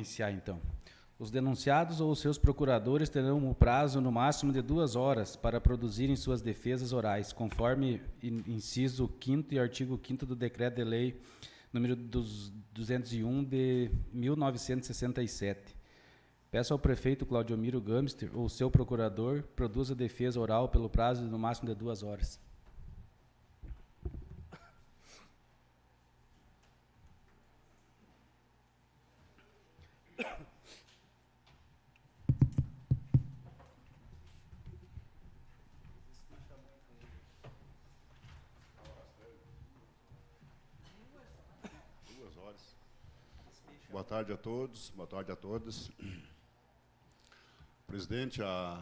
Iniciar, então. Os denunciados ou seus procuradores terão o prazo no máximo de 2 horas para produzirem suas defesas orais, conforme inciso 5º e artigo 5º do Decreto de Lei número 201 de 1967. Peço ao prefeito Claudiomiro Gamster ou seu procurador produza defesa oral pelo prazo no máximo de 2 horas. Boa tarde a todos, boa tarde a todas. Presidente, a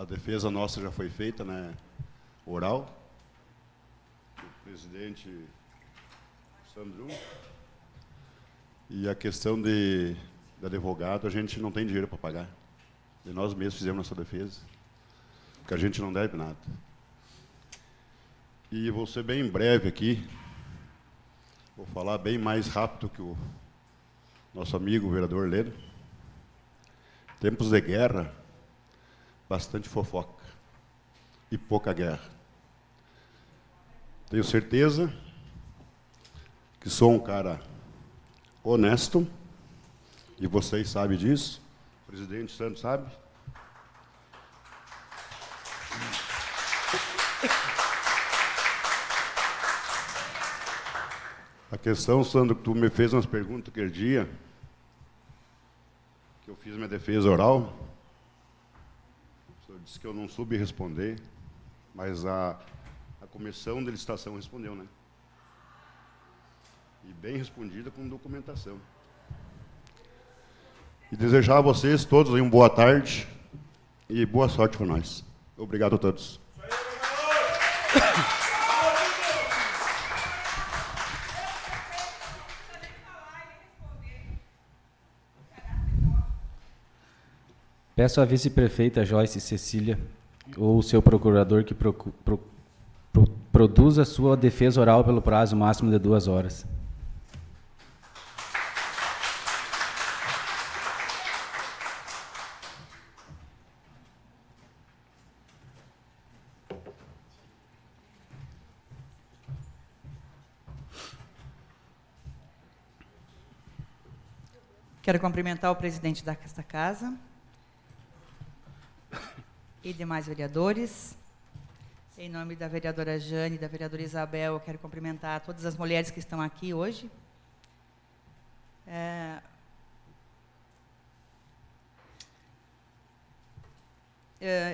defesa nossa já foi feita, né, oral. O presidente Sandro. E a questão de advogado, a gente não tem dinheiro para pagar. E nós mesmos fizemos nossa defesa, porque a gente não deve nada. E vou ser bem breve aqui, vou falar bem mais rápido que o nosso amigo, o vereador Leno. Tempos de guerra, bastante fofoca e pouca guerra. Tenho certeza que sou um cara honesto, e vocês sabem disso, o presidente Santos sabe. A questão, Sandro, que tu me fez umas perguntas aquele dia, que eu fiz minha defesa oral, eu disse que eu não soube responder, mas a comissão de licitação respondeu, né? E bem respondida com documentação. E desejar a vocês todos uma boa tarde e boa sorte para nós. Obrigado a todos. Peço à vice-prefeita Joyce Cecília ou seu procurador que produza sua defesa oral pelo prazo máximo de 2 horas. Quero cumprimentar o presidente desta casa e demais vereadores. Em nome da vereadora Jane e da vereadora Isabel, eu quero cumprimentar todas as mulheres que estão aqui hoje.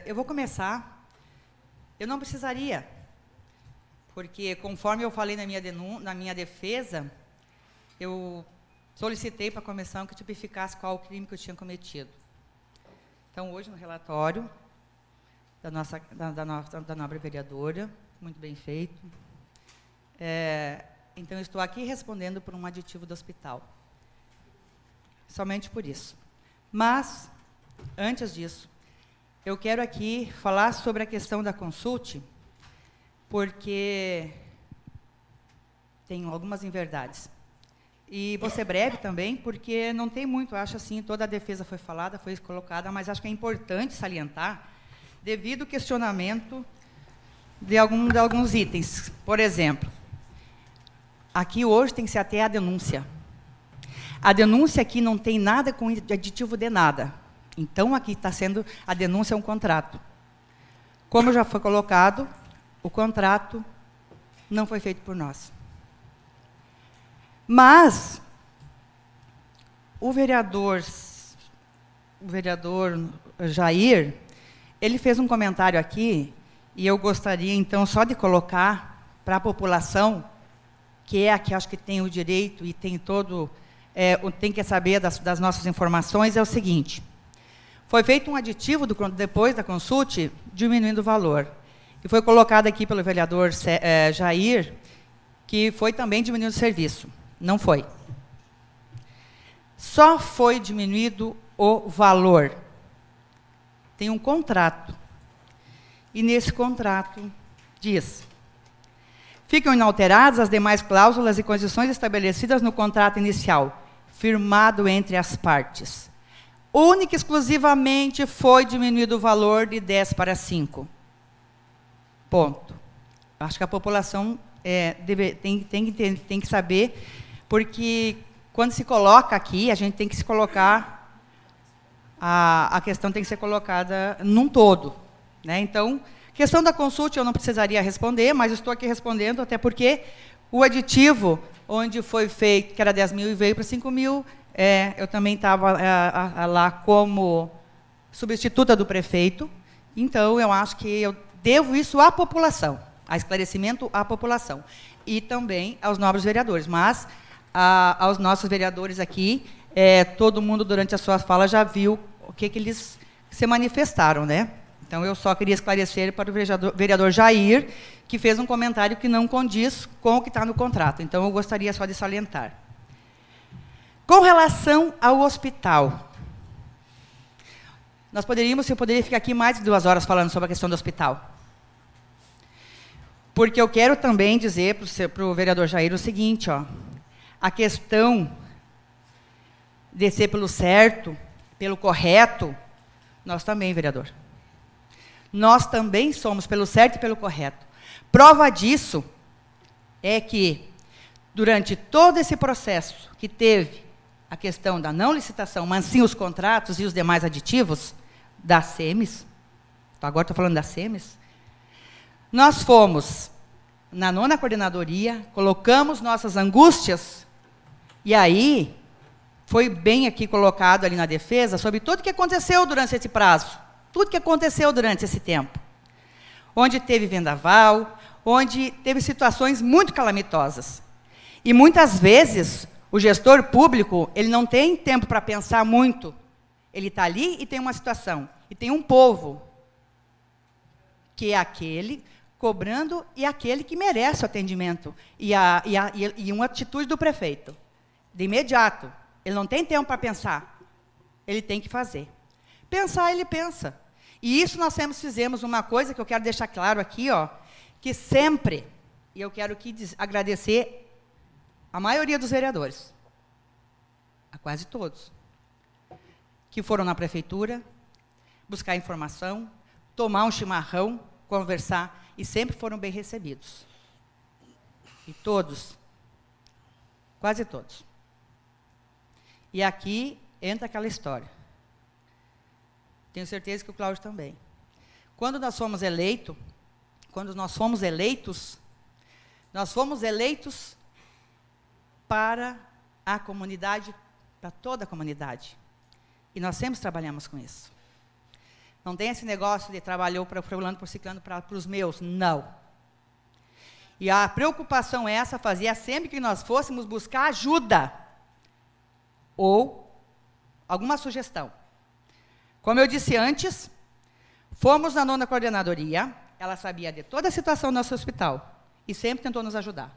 Eu vou começar. Eu não precisaria, porque conforme eu falei na minha defesa, eu solicitei para a comissão que tipificasse qual o crime que eu tinha cometido. Então, hoje, no relatório da nobre vereadora, muito bem feito. Então, eu estou aqui respondendo por um aditivo do hospital. Somente por isso. Mas, antes disso, eu quero aqui falar sobre a questão da consulte, porque tem algumas inverdades. E vou ser breve também, porque não tem muito, acho assim, toda a defesa foi falada, foi colocada, mas acho que é importante salientar, devido ao questionamento de alguns itens. Por exemplo, aqui hoje tem que ser até a denúncia. A denúncia aqui não tem nada com aditivo de nada. Então, aqui está sendo, a denúncia é um contrato. Como já foi colocado, o contrato não foi feito por nós. Mas, o vereador Jair, ele fez um comentário aqui, e eu gostaria, então, só de colocar para a população, que é a que acho que tem o direito e tem tem que saber das nossas informações, é o seguinte: foi feito um aditivo depois da consulte, diminuindo o valor. E foi colocado aqui pelo vereador Jair, que foi também diminuindo o serviço. Não foi. Só foi diminuído o valor. Tem um contrato. E nesse contrato diz: ficam inalteradas as demais cláusulas e condições estabelecidas no contrato inicial, firmado entre as partes. Única e exclusivamente foi diminuído o valor de 10 para 5. Ponto. Acho que a população tem que saber, porque quando se coloca aqui, a gente tem que se colocar, a questão tem que ser colocada num todo, né? Então, questão da consulta eu não precisaria responder, mas estou aqui respondendo, até porque o aditivo, onde foi feito, que era 10 mil e veio para 5 mil, eu também estava lá como substituta do prefeito, então eu acho que eu devo isso à população, a esclarecimento à população, e também aos nobres vereadores, mas aos nossos vereadores aqui, todo mundo durante a sua fala já viu o que eles se manifestaram, né? Então, eu só queria esclarecer para o vereador Jair, que fez um comentário que não condiz com o que está no contrato. Então, eu gostaria só de salientar. Com relação ao hospital, eu poderia ficar aqui mais de 2 horas falando sobre a questão do hospital. Porque eu quero também dizer para o vereador Jair o seguinte, ó, a questão de ser pelo certo, pelo correto, nós também, vereador. Nós também somos pelo certo e pelo correto. Prova disso é que, durante todo esse processo que teve a questão da não licitação, mas sim os contratos e os demais aditivos da SEMES, agora estou falando da SEMES, nós fomos na 9ª coordenadoria, colocamos nossas angústias, e aí foi bem aqui colocado ali na defesa sobre tudo o que aconteceu durante esse prazo. Tudo que aconteceu durante esse tempo, onde teve vendaval, onde teve situações muito calamitosas. E, muitas vezes, o gestor público, ele não tem tempo para pensar muito. Ele está ali e tem uma situação. E tem um povo, que é aquele cobrando e aquele que merece o atendimento. E uma atitude do prefeito. De imediato. Ele não tem tempo para pensar. Ele tem que fazer. Pensar, ele pensa. E isso nós sempre fizemos uma coisa que eu quero deixar claro aqui, ó, que sempre, e eu quero aqui agradecer a maioria dos vereadores, a quase todos, que foram na prefeitura, buscar informação, tomar um chimarrão, conversar, e sempre foram bem recebidos. E todos, quase todos. E aqui entra aquela história. Tenho certeza que o Cláudio também. Quando nós fomos eleitos, nós fomos eleitos para a comunidade, para toda a comunidade. E nós sempre trabalhamos com isso. Não tem esse negócio de trabalhou para fulano, para ciclano, para os meus. Não. E a preocupação essa fazia sempre que nós fôssemos buscar ajuda ou alguma sugestão. Como eu disse antes, fomos na 9ª coordenadoria, ela sabia de toda a situação do nosso hospital e sempre tentou nos ajudar.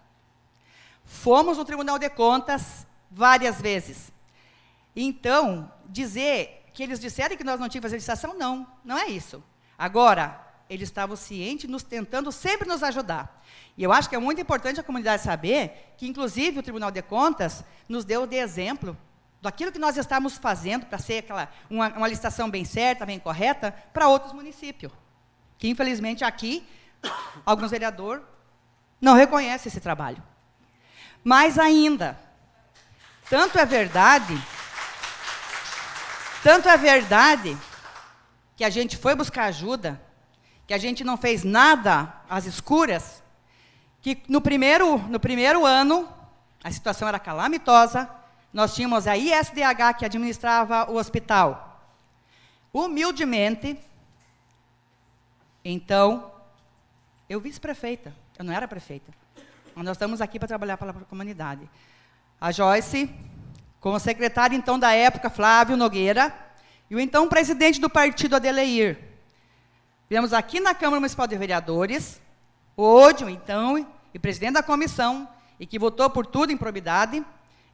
Fomos no Tribunal de Contas várias vezes. Então, dizer que eles disseram que nós não tínhamos licitação, não é isso. Agora, eles estavam cientes, tentando sempre nos ajudar. E eu acho que é muito importante a comunidade saber que, inclusive, o Tribunal de Contas nos deu de exemplo daquilo que nós estamos fazendo para ser uma licitação bem certa, bem correta, para outros municípios. Que, infelizmente, aqui, alguns vereadores não reconhecem esse trabalho. Mas ainda, tanto é verdade que a gente foi buscar ajuda, que a gente não fez nada às escuras, que no primeiro ano, a situação era calamitosa, nós tínhamos a ISDH, que administrava o hospital. Humildemente, então, eu vice-prefeita, eu não era prefeita, mas nós estamos aqui para trabalhar pela comunidade. A Joyce, como secretário, então, da época, Flávio Nogueira, e o então presidente do partido, Adeleir. Viemos aqui na Câmara Municipal de Vereadores, hoje, então, e presidente da comissão, e que votou por tudo em probidade,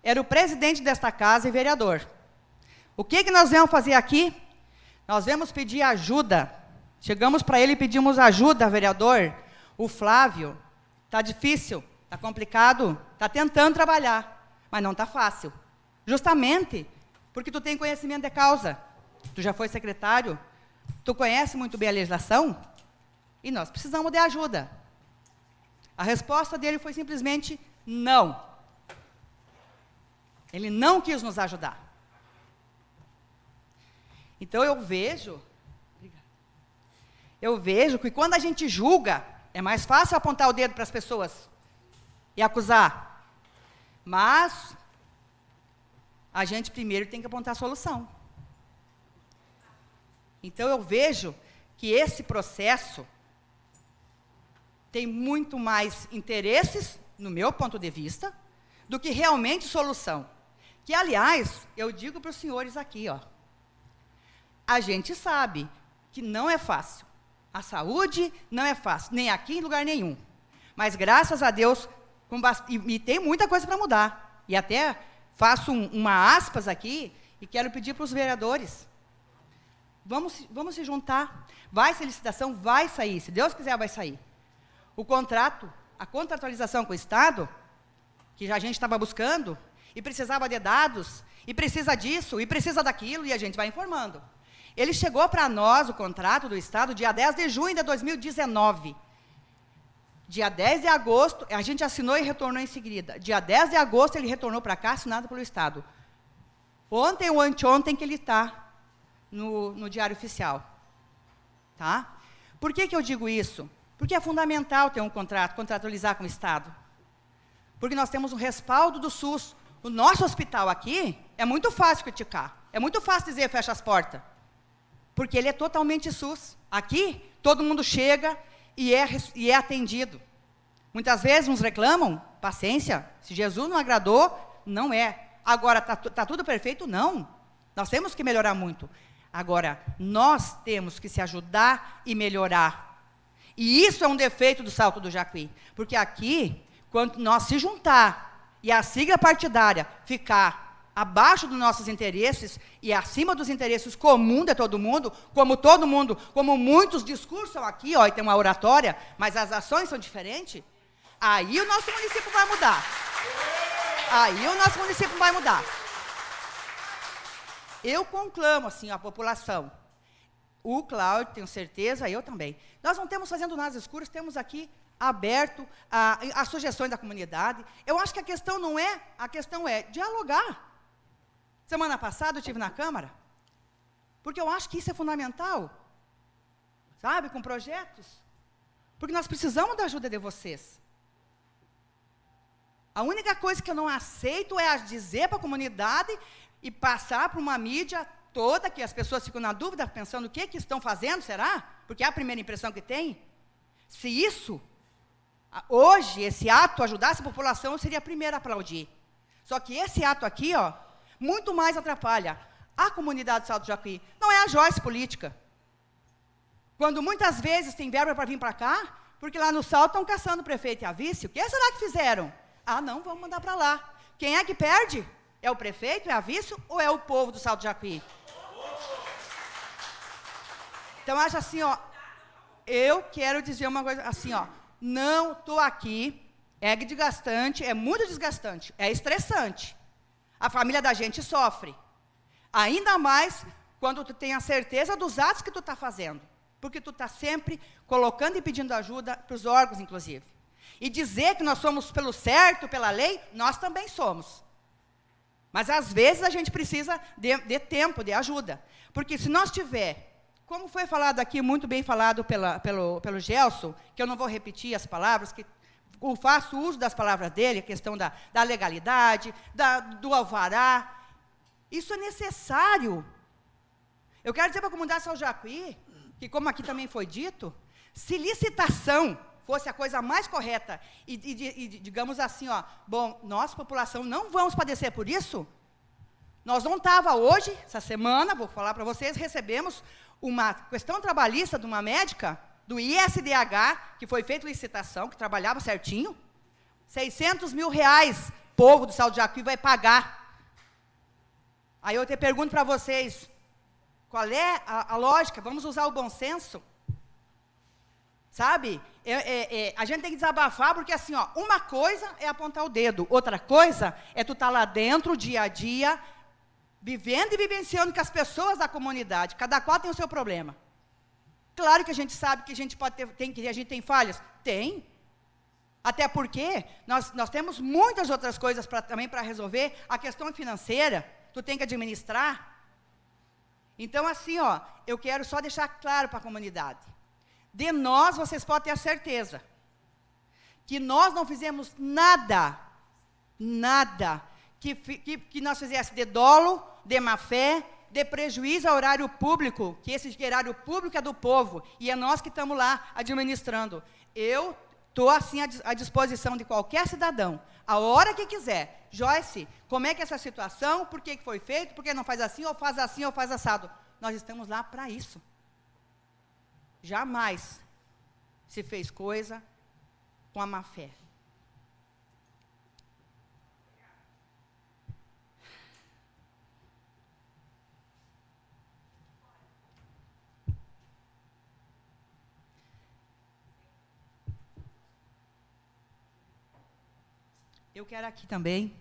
era o presidente desta casa e vereador. O que nós viemos fazer aqui? Nós viemos pedir ajuda. Chegamos para ele e pedimos ajuda, vereador. O Flávio, está difícil, está complicado, está tentando trabalhar, mas não está fácil. Justamente porque tu tem conhecimento de causa. Tu já foi secretário, tu conhece muito bem a legislação, e nós precisamos de ajuda. A resposta dele foi simplesmente não. Ele não quis nos ajudar. Então eu vejo que quando a gente julga, é mais fácil apontar o dedo para as pessoas e acusar. Mas a gente primeiro tem que apontar a solução. Então eu vejo que esse processo tem muito mais interesses, no meu ponto de vista, do que realmente solução. Que, aliás, eu digo para os senhores aqui, ó, a gente sabe que não é fácil. A saúde não é fácil, nem aqui em lugar nenhum. Mas, graças a Deus, e tem muita coisa para mudar. E até faço uma aspas aqui e quero pedir para os vereadores. Vamos se juntar. Vai ser licitação, vai sair. Se Deus quiser, vai sair. O contrato, a contratualização com o Estado, que a gente estava buscando, e precisava de dados, e precisa disso, e precisa daquilo, e a gente vai informando. Ele chegou para nós, o contrato do Estado, dia 10 de junho de 2019. Dia 10 de agosto, a gente assinou e retornou em seguida. Dia 10 de agosto, ele retornou para cá, assinado pelo Estado. Ontem ou anteontem que ele está no Diário Oficial. Tá? Por que eu digo isso? Porque é fundamental ter um contrato, contratualizar com o Estado. Porque nós temos um respaldo do SUS. O nosso hospital aqui é muito fácil criticar. É muito fácil dizer fecha as portas. Porque ele é totalmente SUS. Aqui, todo mundo chega e é atendido. Muitas vezes nos reclamam, paciência, se Jesus não agradou, não é. Agora, está tudo perfeito? Não. Nós temos que melhorar muito. Agora, nós temos que se ajudar e melhorar. E isso é um defeito do Salto do Jacuí. Porque aqui, quando nós se juntar e a sigla partidária ficar abaixo dos nossos interesses e acima dos interesses comuns de todo mundo, como muitos discursam aqui, ó, e tem uma oratória, mas as ações são diferentes, aí o nosso município vai mudar. Aí o nosso município vai mudar. Eu conclamo, assim, a população. O Cláudio, tenho certeza, eu também. Nós não estamos fazendo nas escuras, temos aqui aberto as sugestões da comunidade. Eu acho que a questão é dialogar. Semana passada eu estive na Câmara, porque eu acho que isso é fundamental, sabe, com projetos. Porque nós precisamos da ajuda de vocês. A única coisa que eu não aceito é dizer para a comunidade e passar para uma mídia toda, que as pessoas ficam na dúvida, pensando o que estão fazendo, será? Porque é a primeira impressão que tem. Se isso, hoje, esse ato ajudasse a população, eu seria a primeira a aplaudir. Só que esse ato aqui, ó, muito mais atrapalha a comunidade do Salto do Jacuí. Não é a Joyce política. Quando muitas vezes tem verba para vir para cá, porque lá no Salto estão caçando o prefeito e a vice, o que será que fizeram? Ah, não, vamos mandar para lá. Quem é que perde? É o prefeito, é a vice ou é o povo do Salto do Jacuí? Então, acho assim, ó, eu quero dizer uma coisa assim, ó, não estou aqui, é desgastante, é muito desgastante, é estressante. A família da gente sofre. Ainda mais quando tu tem a certeza dos atos que tu está fazendo. Porque tu está sempre colocando e pedindo ajuda para os órgãos, inclusive. E dizer que nós somos pelo certo, pela lei, nós também somos. Mas, às vezes, a gente precisa de tempo, de ajuda. Porque se nós tiver, como foi falado aqui, muito bem falado pelo Gelson, que eu não vou repetir as palavras, que eu faço uso das palavras dele, a questão da legalidade, do alvará. Isso é necessário. Eu quero dizer para a comunidade Salto do Jacuí, que como aqui também foi dito, se licitação fosse a coisa mais correta, e digamos assim, ó, bom, nós, população, não vamos padecer por isso, nós não estava hoje, essa semana, vou falar para vocês, recebemos uma questão trabalhista de uma médica, do ISDH, que foi feita licitação, que trabalhava certinho, 600 mil reais, povo do Salto do Jacuí vai pagar. Aí eu te pergunto para vocês, qual é a lógica? Vamos usar o bom senso? Sabe? A gente tem que desabafar, porque assim, ó, uma coisa é apontar o dedo, outra coisa é tu estar lá dentro, dia a dia, vivendo e vivenciando com as pessoas da comunidade. Cada qual tem o seu problema. Claro que a gente sabe que a gente pode ter, que a gente tem falhas. Tem. Até porque nós temos muitas outras coisas também para resolver. A questão financeira, tu tem que administrar. Então, assim, ó, eu quero só deixar claro para a comunidade. De nós, vocês podem ter a certeza que nós não fizemos nada que nós fizesse de dolo, de má fé, de prejuízo ao erário público, que esse erário público é do povo, e é nós que estamos lá administrando. Eu estou, assim, à disposição de qualquer cidadão, a hora que quiser. Joyce, como é que é essa situação? Por que foi feito? Por que não faz assim, ou faz assado? Nós estamos lá para isso. Jamais se fez coisa com a má fé. Eu quero aqui também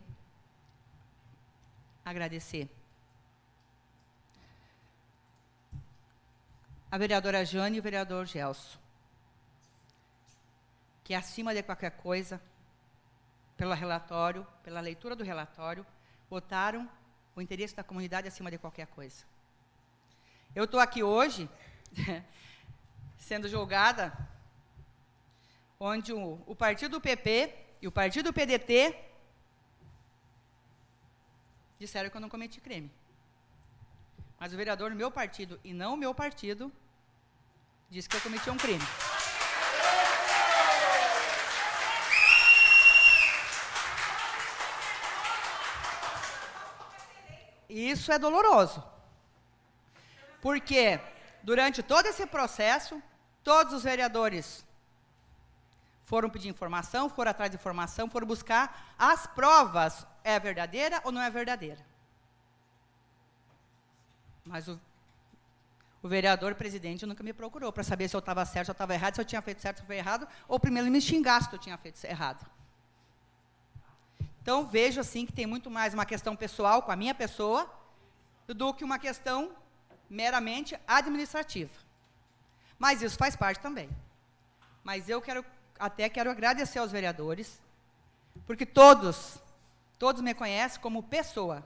agradecer a vereadora Jane e o vereador Gelson, que acima de qualquer coisa, pelo relatório, pela leitura do relatório, botaram o interesse da comunidade acima de qualquer coisa. Eu estou aqui hoje, sendo julgada, onde o partido PP e o partido PDT disseram que eu não cometi crime. Mas o vereador do meu partido, e não o meu partido, disse que eu cometi um crime. E isso é doloroso. Porque, durante todo esse processo, todos os vereadores foram pedir informação, foram atrás de informação, foram buscar as provas. É verdadeira ou não é verdadeira? Mas o vereador presidente nunca me procurou para saber se eu estava certo, se eu estava errado, se eu tinha feito certo, se eu foi errado, ou primeiro ele me xingasse se eu tinha feito errado. Então, vejo assim que tem muito mais uma questão pessoal com a minha pessoa do que uma questão meramente administrativa. Mas isso faz parte também. Mas eu quero agradecer aos vereadores, porque todos me conhecem como pessoa,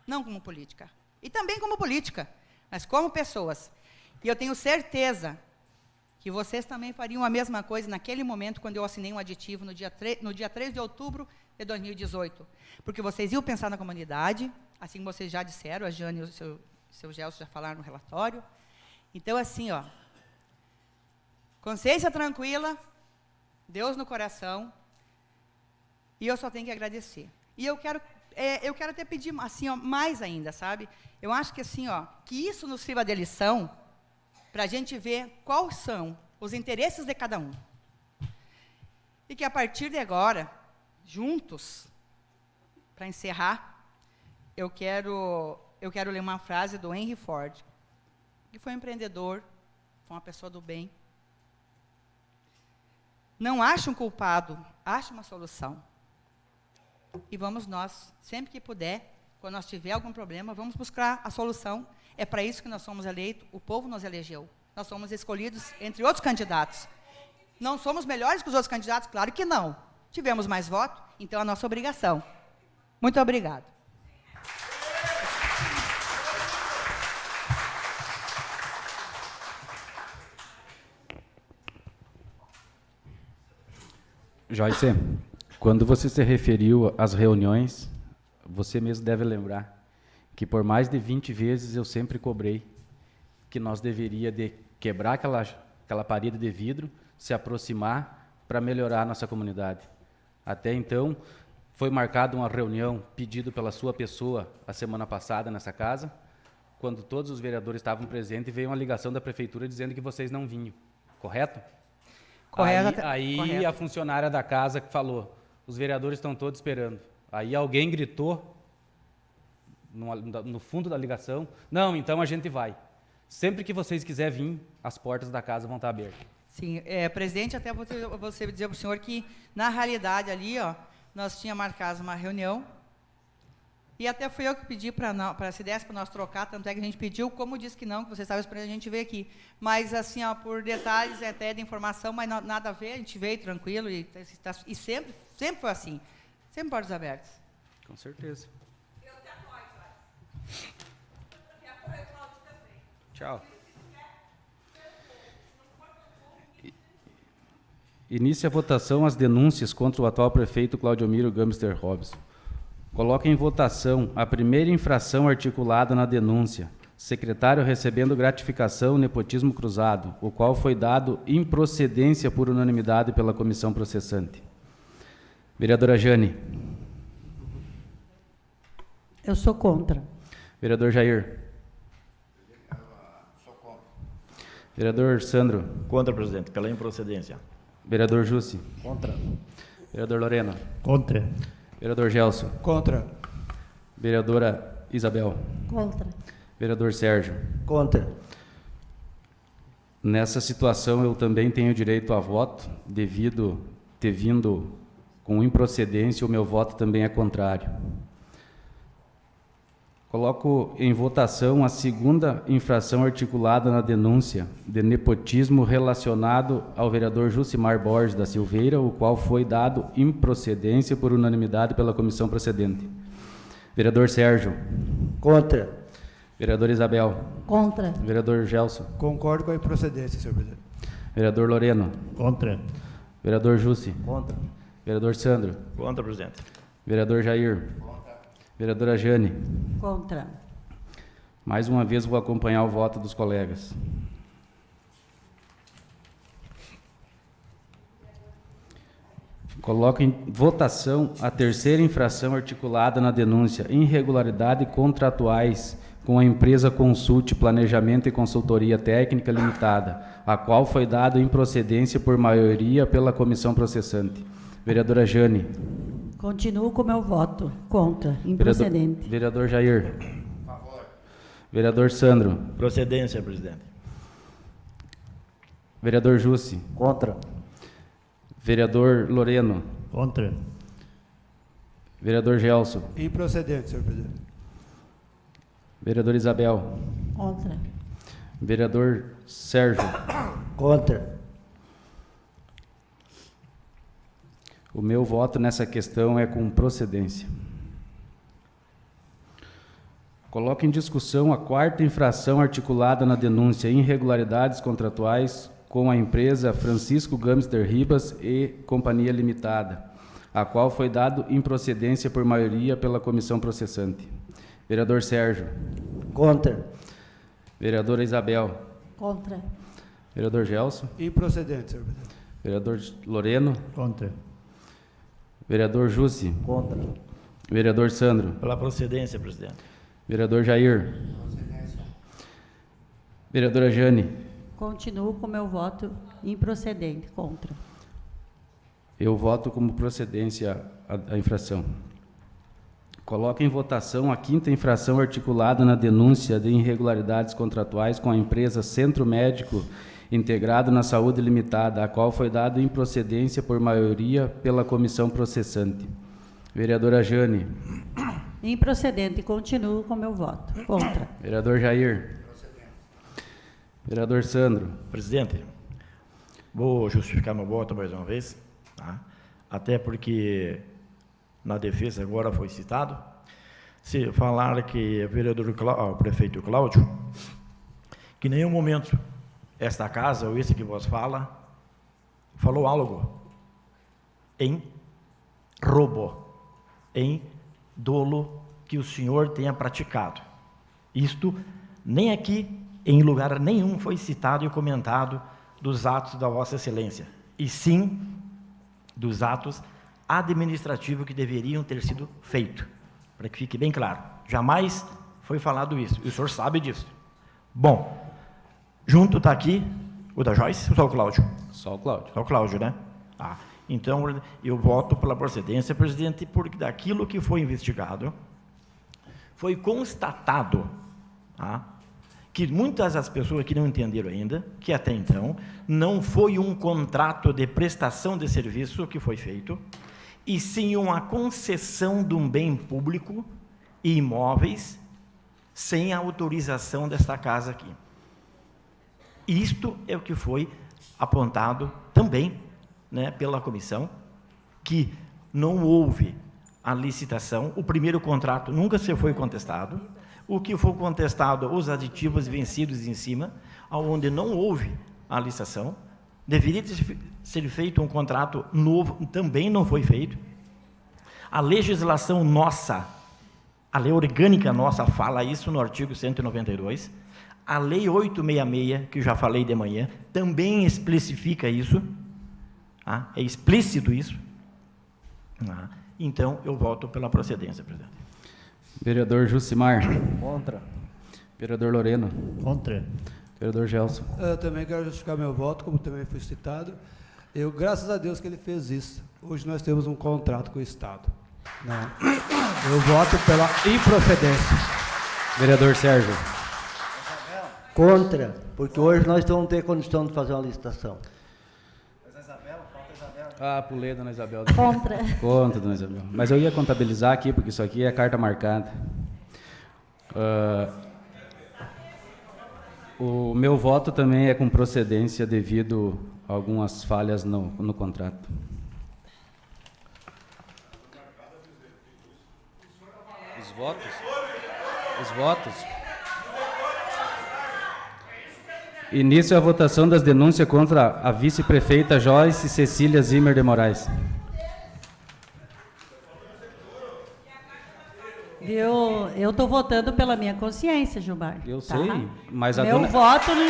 não como política. E também como política, mas como pessoas. E eu tenho certeza que vocês também fariam a mesma coisa naquele momento, quando eu assinei um aditivo no dia 3 de outubro de 2018. Porque vocês iam pensar na comunidade, assim como vocês já disseram, a Jane e o seu Gelson já falaram no relatório. Então, assim, ó, consciência tranquila, Deus no coração, e eu só tenho que agradecer. E eu quero até pedir, assim, ó, mais ainda, sabe? Eu acho que, assim, ó, que isso nos sirva de lição para a gente ver quais são os interesses de cada um. E que, a partir de agora, juntos, para encerrar, eu quero ler uma frase do Henry Ford, que foi um empreendedor, foi uma pessoa do bem. Não ache um culpado, ache uma solução. E vamos nós, sempre que puder, quando nós tiver algum problema, vamos buscar a solução. É para isso que nós somos eleitos, o povo nos elegeu. Nós somos escolhidos entre outros candidatos. Não somos melhores que os outros candidatos? Claro que não. Tivemos mais votos, então é a nossa obrigação. Muito obrigado. Joyce, quando você se referiu às reuniões, você mesmo deve lembrar que por mais de 20 vezes eu sempre cobrei que nós deveria de quebrar aquela parede de vidro, se aproximar para melhorar a nossa comunidade. Até então, foi marcada uma reunião pedido pela sua pessoa a semana passada nessa casa, quando todos os vereadores estavam presentes, e veio uma ligação da prefeitura dizendo que vocês não vinham, correto? Correto. Aí a funcionária da casa que falou, os vereadores estão todos esperando. Aí alguém gritou no fundo da ligação, não, então a gente vai. Sempre que vocês quiserem vir, as portas da casa vão estar abertas. Sim, presidente, até você dizer para o senhor que, na realidade, ali, ó, nós tínhamos marcado uma reunião, e até fui eu que pedi para se desse para nós trocar, tanto é que a gente pediu, como disse que não, que você estava esperando a gente ver aqui. Mas, assim, ó, por detalhes até de informação, mas nada a ver, a gente veio tranquilo, e sempre foi assim, sempre portas abertas. Com certeza. Tchau. Inicia a votação as denúncias contra o atual prefeito Claudiomiro Gamster Robson. Coloca em votação a primeira infração articulada na denúncia. Secretário recebendo gratificação nepotismo cruzado, o qual foi dado improcedência por unanimidade pela comissão processante. Vereadora Jane. Eu sou contra. Vereador Jair. Sou contra. Vereador Sandro. Contra, presidente, pela improcedência. Vereador Jussi. Contra. Vereador Lorena. Contra. Vereador Gelson. Contra. Vereadora Isabel. Contra. Vereador Sérgio. Contra. Nessa situação, eu também tenho direito a voto, devido ter vindo com improcedência, o meu voto também é contrário. Coloco em votação a segunda infração articulada na denúncia de nepotismo relacionado ao vereador Jucimar Borges da Silveira, o qual foi dado improcedência por unanimidade pela comissão procedente. Vereador Sérgio. Contra. Vereador Isabel. Contra. Vereador Gelson. Concordo com a improcedência, senhor presidente. Vereador Loreno. Contra. Vereador Jussi. Contra. Vereador Sandro. Contra, presidente. Vereador Jair. Vereadora Jane. Contra. Mais uma vez vou acompanhar o voto dos colegas. Coloco em votação a terceira infração articulada na denúncia: irregularidade contratuais com a empresa Consulte Planejamento e Consultoria Técnica Limitada, a qual foi dado improcedência por maioria pela comissão processante. Vereadora Jane. Continuo com o meu voto. Contra. Improcedente. Vereador Jair. Vereador Sandro. Procedência, presidente. Vereador Jussi. Contra. Vereador Loreno. Contra. Vereador Gelson. Improcedente, senhor presidente. Vereador Isabel. Contra. Vereador Sérgio. Contra. O meu voto nessa questão é com procedência. Coloco em discussão a quarta infração articulada na denúncia: irregularidades contratuais com a empresa Francisco Gamster Ribas e Companhia Limitada, a qual foi dado improcedência por maioria pela comissão processante. Vereador Sérgio. Contra. Vereadora Isabel. Contra. Vereador Gelson. Improcedente, senhor presidente. Vereador Loreno. Contra. Vereador Jussi. Contra. Vereador Sandro. Pela procedência, presidente. Vereador Jair. Vereadora Jane. Continuo com o meu voto improcedente. Contra. Eu voto como procedência a infração. Coloco em votação a quinta infração articulada na denúncia de irregularidades contratuais com a empresa Centro Médico Integrado na Saúde Limitada, a qual foi dado improcedência por maioria pela comissão processante. Vereadora Jane. Improcedente. Continuo com o meu voto. Contra. Vereador Jair. Vereador Sandro. Presidente, vou justificar meu voto mais uma vez, tá? Até porque na defesa agora foi citado. Se falar que o prefeito Cláudio, que em nenhum momento esta casa, ou esse que vos fala, falou algo em roubo, em dolo que o senhor tenha praticado. Isto nem aqui, em lugar nenhum, foi citado e comentado dos atos da Vossa Excelência, e sim dos atos administrativos que deveriam ter sido feitos, para que fique bem claro. Jamais foi falado isso, e o senhor sabe disso. Bom, junto está aqui o da Joyce ou só o Cláudio? Só o Cláudio. Só o Cláudio, né? Então, eu voto pela procedência, presidente, porque daquilo que foi investigado, foi constatado, que muitas das pessoas que não entenderam ainda, que até então não foi um contrato de prestação de serviço que foi feito, e sim uma concessão de um bem público e imóveis sem a autorização desta casa aqui. Isto é o que foi apontado também, né, pela comissão, que não houve a licitação, o primeiro contrato nunca se foi contestado, o que foi contestado, os aditivos vencidos em cima, onde não houve a licitação, deveria ser feito um contrato novo, também não foi feito. A legislação nossa, a lei orgânica nossa fala isso no artigo 192, a lei 866, que já falei de manhã, também especifica isso, tá? É explícito isso. Tá? Então, eu voto pela procedência, presidente. Vereador Jucimar. Contra. Vereador Loreno. Contra. Vereador Gelson. Eu também quero justificar meu voto, como também foi citado. Graças a Deus que ele fez isso. Hoje nós temos um contrato com o Estado. Não. Eu voto pela improcedência. Vereador Sérgio. Contra, porque hoje nós não temos condição de fazer uma licitação. Ah, pulei, dona Isabel. Contra. Contra, dona Isabel. Mas eu ia contabilizar aqui, porque isso aqui é carta marcada. O meu voto também é com procedência devido a algumas falhas no contrato. Os votos? Os votos? Início a votação das denúncias contra a vice-prefeita Joyce Cecília Zimmer de Moraes. Eu estou votando pela minha consciência, Gilmar. Eu tá? sei, mas a Meu dona... voto não...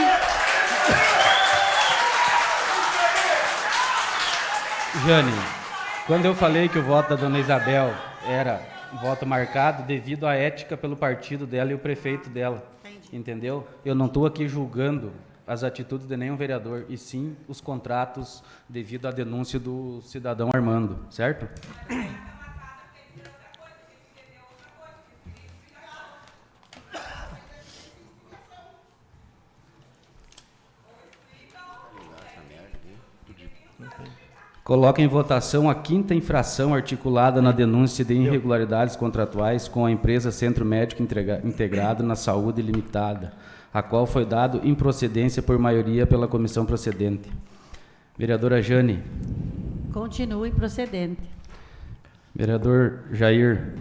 Jane, quando eu falei que o voto da dona Isabel era voto marcado devido à ética pelo partido dela e o prefeito dela, entendeu? Eu não estou aqui julgando as atitudes de nenhum vereador, e sim os contratos devido à denúncia do cidadão Armando, certo? Coloca em votação a 5ª infração articulada na denúncia de irregularidades contratuais com a empresa Centro Médico Integrado na Saúde Limitada, a qual foi dado improcedência por maioria pela comissão procedente. Vereadora Jane. Continue procedente. Vereador Jair.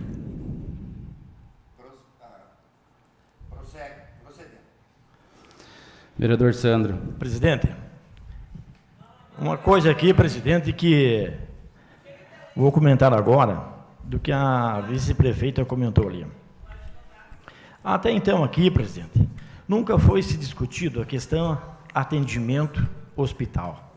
Procedente. Vereador Sandro. Presidente, uma coisa aqui, presidente, que vou comentar agora, do que a vice-prefeita comentou ali. Até então aqui, presidente, nunca foi se discutido a questão atendimento hospital.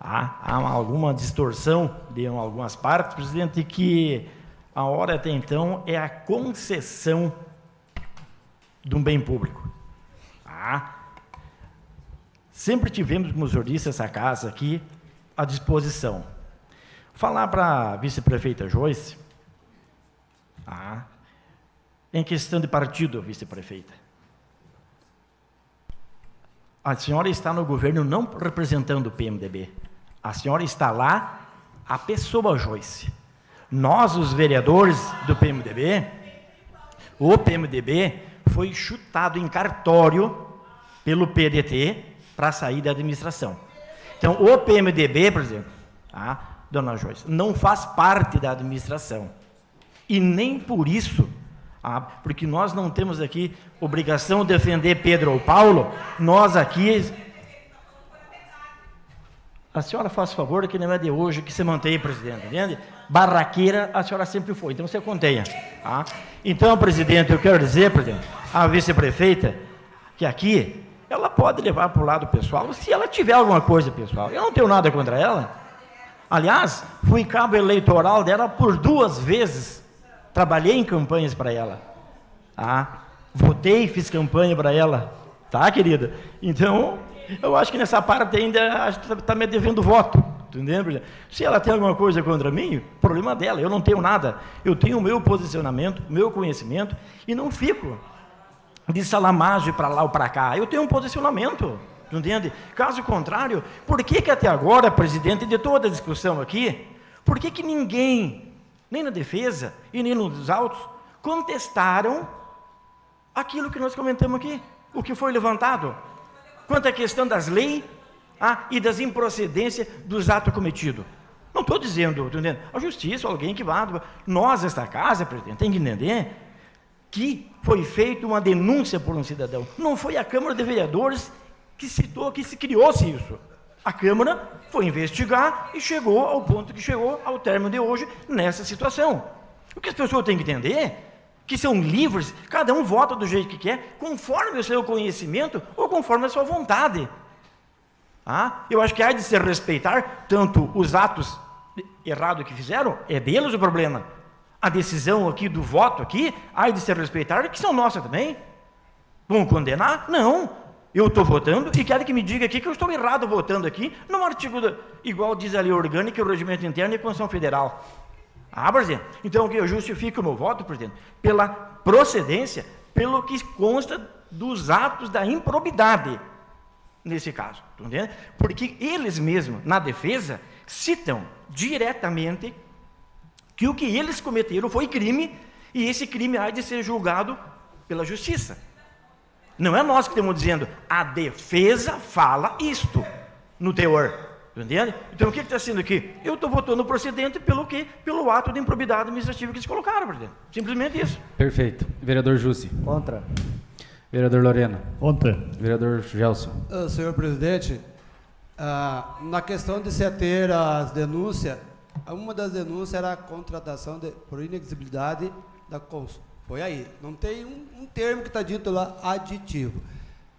Há alguma distorção de algumas partes, presidente, que a hora até então é a concessão de um bem público. Sempre tivemos, como o senhor disse, essa casa aqui à disposição. Falar para a vice-prefeita Joyce, em questão de partido, vice-prefeita. A senhora está no governo não representando o PMDB. A senhora está lá, a pessoa Joyce. Nós, os vereadores do PMDB, o PMDB foi chutado em cartório pelo PDT para sair da administração. Então, o PMDB, por exemplo, dona Joyce, não faz parte da administração. E nem por isso, porque nós não temos aqui obrigação de defender Pedro ou Paulo, nós aqui... A senhora faz favor que não é de hoje que se mantém, presidente, entende? Barraqueira a senhora sempre foi, então você contenha. Então, presidente, eu quero dizer, presidente, a vice-prefeita, que aqui ela pode levar para o lado pessoal, se ela tiver alguma coisa pessoal. Eu não tenho nada contra ela. Aliás, fui cabo eleitoral dela por 2 vezes. Trabalhei em campanhas para ela. Votei, fiz campanha para ela. Tá, querida? Então, eu acho que nessa parte ainda está me devendo voto. Entendeu? Se ela tem alguma coisa contra mim, problema dela. Eu não tenho nada. Eu tenho o meu posicionamento, meu conhecimento, e não fico de salamagem para lá ou para cá. Eu tenho um posicionamento, entende? Caso contrário, por que até agora, presidente, de toda a discussão aqui, por que ninguém, nem na defesa e nem nos autos, contestaram aquilo que nós comentamos aqui, o que foi levantado, quanto à questão das leis e das improcedências dos atos cometidos? Não estou dizendo, entendendo? A justiça, alguém que vá... Nós, esta casa, presidente, tem que entender que foi feita uma denúncia por um cidadão. Não foi a Câmara de Vereadores que citou, que se criou-se isso. A Câmara foi investigar e chegou ao ponto que chegou ao término de hoje nessa situação. O que as pessoas têm que entender que são livres, cada um vota do jeito que quer, conforme o seu conhecimento ou conforme a sua vontade. Eu acho que há de se respeitar tanto os atos errados que fizeram, é deles o problema. A decisão aqui do voto aqui, há de se respeitar, que são nossas também. Vão condenar? Não. Eu estou votando e quero que me diga aqui que eu estou errado votando aqui num artigo, igual diz a lei orgânica, o regimento interno e a Constituição Federal. Presidente, então eu justifico o meu voto, presidente, pela procedência, pelo que consta dos atos da improbidade, nesse caso, entendeu? Porque eles mesmos, na defesa, citam diretamente que o que eles cometeram foi crime, e esse crime há de ser julgado pela justiça. Não é nós que estamos dizendo, a defesa fala isto, no teor. Entende? Então, o que está sendo aqui? Eu estou votando o procedente pelo quê? Pelo ato de improbidade administrativa que eles colocaram, presidente. Simplesmente isso. Perfeito. Vereador Jussi. Contra. Vereador Lorena. Contra. Vereador Gelson. Senhor presidente, na questão de se ter as denúncias, uma das denúncias era a contratação por inexigibilidade da Consul. Foi aí. Não tem um termo que está dito lá, aditivo.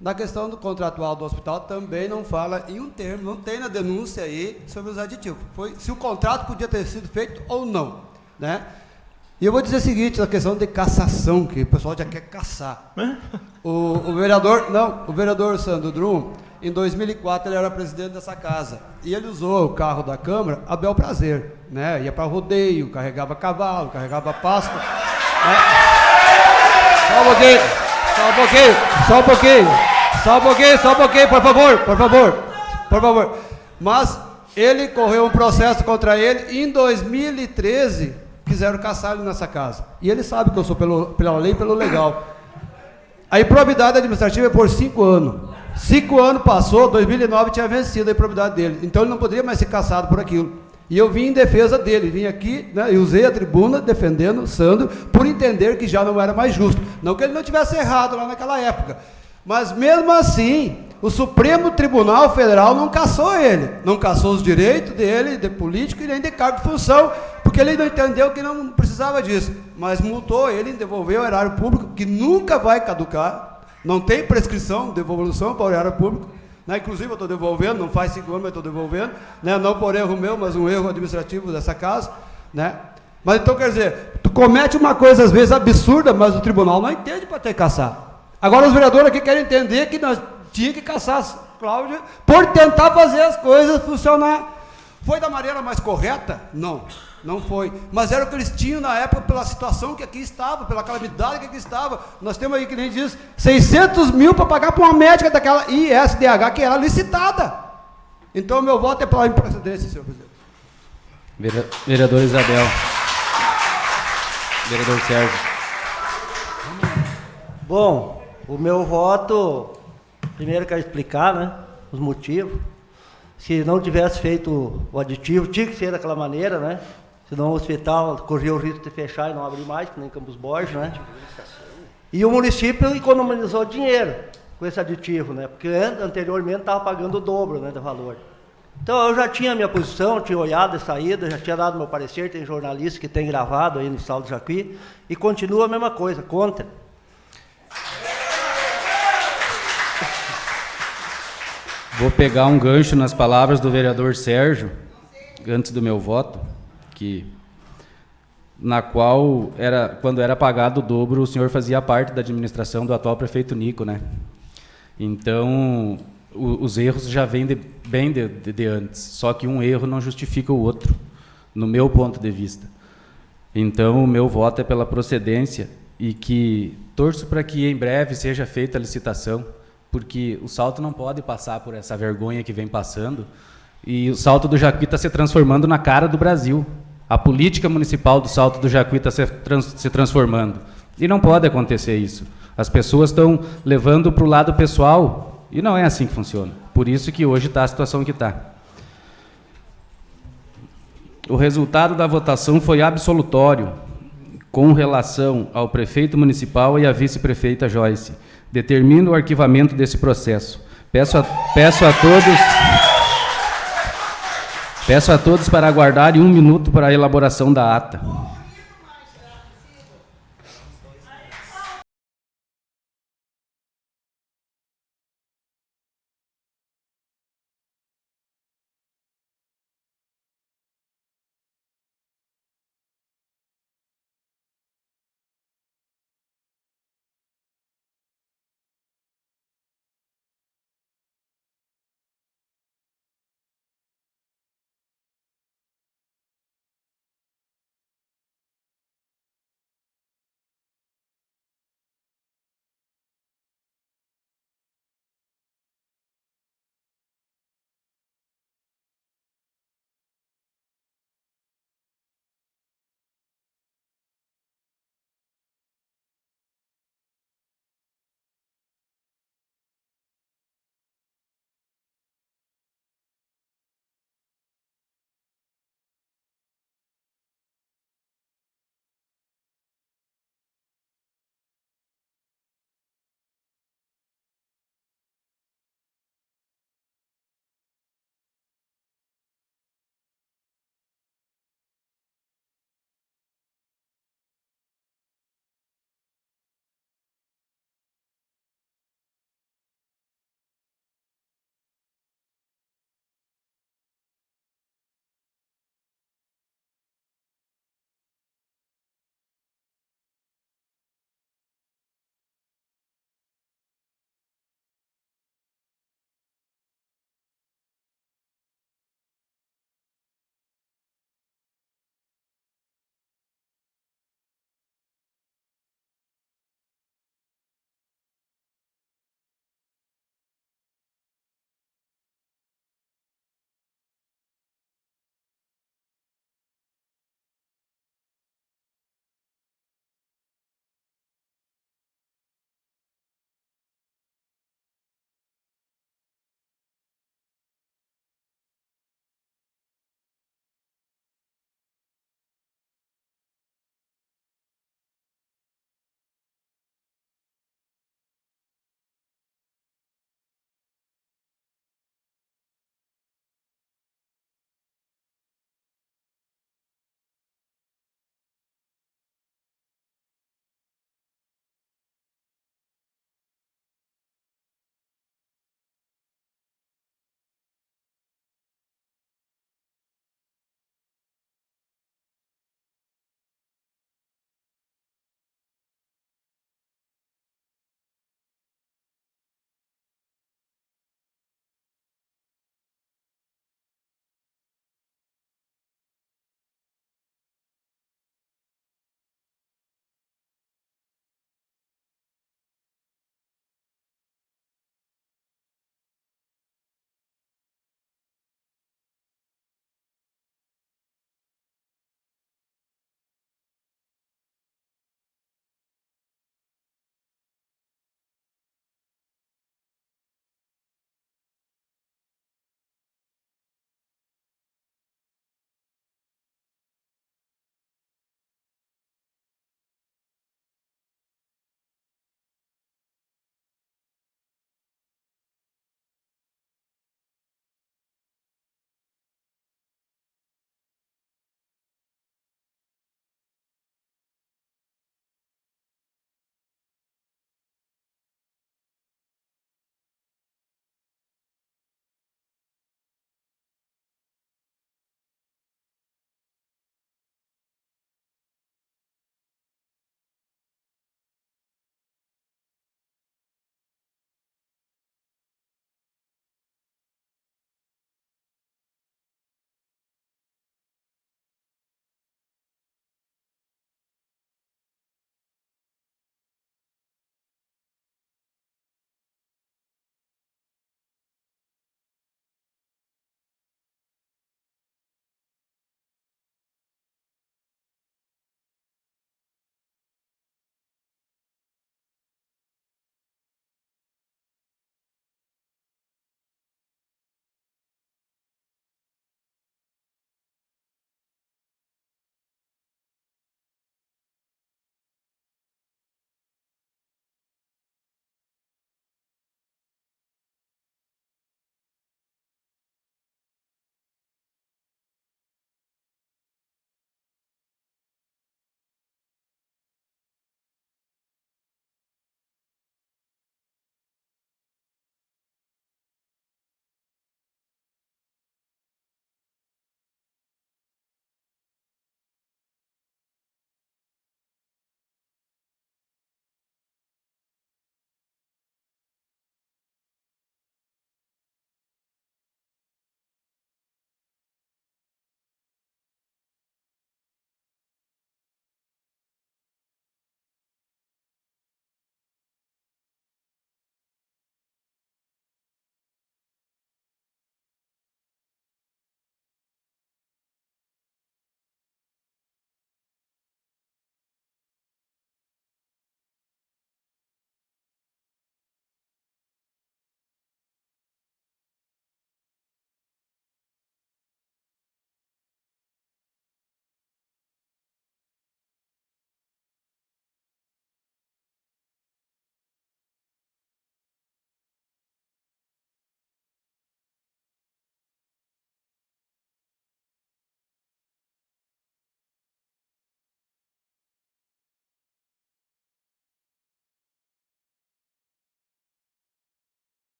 Na questão do contratual do hospital também não fala em um termo, não tem na denúncia aí sobre os aditivos. Foi se o contrato podia ter sido feito ou não, né? E eu vou dizer o seguinte, na questão de cassação, que o pessoal já quer caçar. O vereador Sandro Drum, em 2004 ele era presidente dessa casa, e ele usou o carro da Câmara a bel prazer, né? Ia para rodeio, carregava cavalo, carregava pasto, né? Só um pouquinho, por favor. Mas ele correu um processo contra ele e em 2013 quiseram caçar ele nessa casa. E ele sabe que eu sou pela lei e pelo legal. A improbidade administrativa é por 5 anos. 5 anos passou, 2009 tinha vencido a improbidade dele. Então ele não poderia mais ser caçado por aquilo. E eu vim em defesa dele, vim aqui, né, e usei a tribuna defendendo o Sandro, por entender que já não era mais justo. Não que ele não tivesse errado lá naquela época. Mas mesmo assim, o Supremo Tribunal Federal não cassou ele. Não cassou os direitos dele, de político e nem de cargo de função, porque ele não entendeu que não precisava disso. Mas multou ele, devolveu ao erário público, que nunca vai caducar. Não tem prescrição de devolução para o erário público. Inclusive eu estou devolvendo, não faz 5 anos, mas estou devolvendo, né? Não por erro meu, mas um erro administrativo dessa casa, né? Mas então, quer dizer, tu comete uma coisa às vezes absurda, mas o tribunal não entende para ter que caçar. Agora os vereadores aqui querem entender que nós tínhamos que caçar Cláudia por tentar fazer as coisas funcionar. Foi da maneira mais correta? Não foi. Mas era o que eles tinham na época, pela situação que aqui estava, pela calamidade que aqui estava. Nós temos aí, que nem diz, 600 mil para pagar para uma médica daquela ISDH que era licitada. Então, meu voto é pela improcedência, senhor presidente. Vereador Isabel. Vereador Sérgio. Bom, o meu voto, primeiro quero explicar, né, os motivos. Se não tivesse feito o aditivo, tinha que ser daquela maneira, né? Senão o hospital corria o risco de fechar e não abrir mais, que nem Campos Borges, né? E o município economizou dinheiro com esse aditivo, né? Porque anteriormente estava pagando o dobro, né, do valor. Então eu já tinha a minha posição, tinha olhado a saída, já tinha dado meu parecer, tem jornalista que tem gravado aí no Estado do Jacuí, e continua a mesma coisa, contra. Vou pegar um gancho nas palavras do vereador Sérgio, antes do meu voto, na qual, quando era pagado o dobro, o senhor fazia parte da administração do atual prefeito Nico, né? Então, os erros já vêm bem de antes, só que um erro não justifica o outro, no meu ponto de vista. Então, o meu voto é pela procedência e que torço para que em breve seja feita a licitação, porque o Salto não pode passar por essa vergonha que vem passando, e o Salto do Jacuí está se transformando na cara do Brasil. A política municipal do Salto do Jacuí está se transformando. E não pode acontecer isso. As pessoas estão levando para o lado pessoal, e não é assim que funciona. Por isso que hoje está a situação que está. O resultado da votação foi absolutório, com relação ao prefeito municipal e à vice-prefeita Joyce. Determino o arquivamento desse processo. Peço a todos para aguardarem 1 minuto para a elaboração da ata.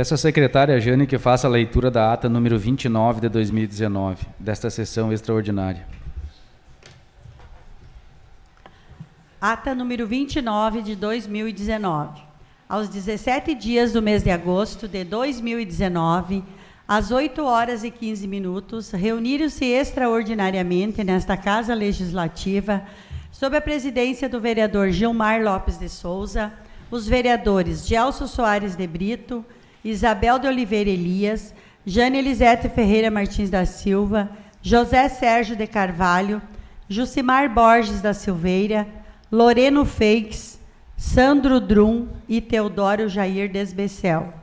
Peço à secretária Jane que faça a leitura da ata número 29 de 2019, desta sessão extraordinária. Ata número 29 de 2019. Aos 17 dias do mês de agosto de 2019, às 8 horas e 15 minutos, reuniram-se extraordinariamente nesta Casa Legislativa, sob a presidência do vereador Gilmar Lopes de Souza, os vereadores Gelson Soares de Brito, Isabel de Oliveira Elias, Jane Elisete Ferreira Martins da Silva, José Sérgio de Carvalho, Jucimar Borges da Silveira, Loreno Feix, Sandro Drum e Teodoro Jair Desbecel.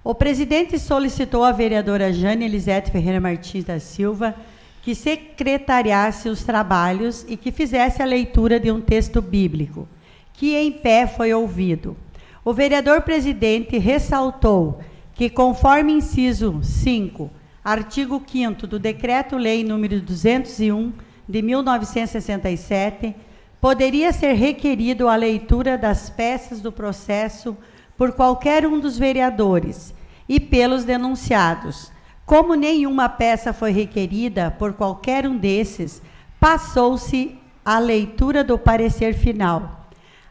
O presidente solicitou à vereadora Jane Elisete Ferreira Martins da Silva que secretariasse os trabalhos e que fizesse a leitura de um texto bíblico, que em pé foi ouvido. O vereador presidente ressaltou que, conforme inciso 5, artigo 5º do Decreto-Lei nº 201, de 1967, poderia ser requerido a leitura das peças do processo por qualquer um dos vereadores e pelos denunciados. Como nenhuma peça foi requerida por qualquer um desses, passou-se a leitura do parecer final.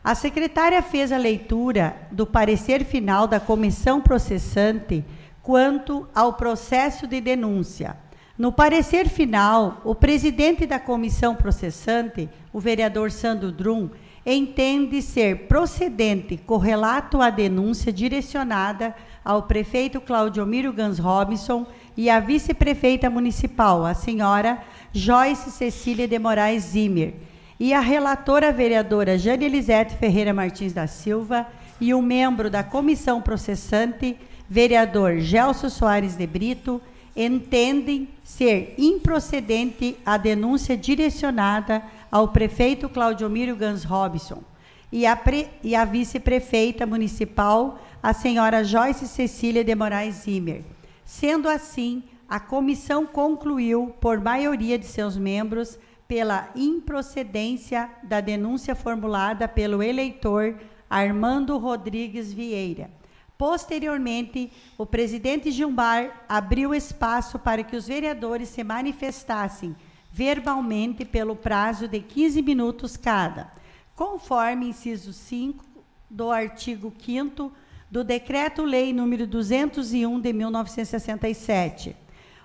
A secretária fez a leitura do parecer final da comissão processante quanto ao processo de denúncia. No parecer final, o presidente da comissão processante, o vereador Sandro Drum, entende ser procedente correlato à denúncia direcionada ao prefeito Claudiomiro Gans Robinson e à vice-prefeita municipal, a senhora Joyce Cecília de Moraes Zimmer, e a relatora vereadora Jane Elisete Ferreira Martins da Silva e o membro da comissão processante, vereador Gelson Soares de Brito, entendem ser improcedente a denúncia direcionada ao prefeito Claudiomiro Gans Robinson e a vice-prefeita municipal, a senhora Joyce Cecília de Moraes Zimmer. Sendo assim, a comissão concluiu, por maioria de seus membros, pela improcedência da denúncia formulada pelo eleitor Armando Rodrigues Vieira. Posteriormente, o presidente Gilmar abriu espaço para que os vereadores se manifestassem verbalmente pelo prazo de 15 minutos cada, conforme inciso 5 do artigo 5º do Decreto-Lei nº 201 de 1967.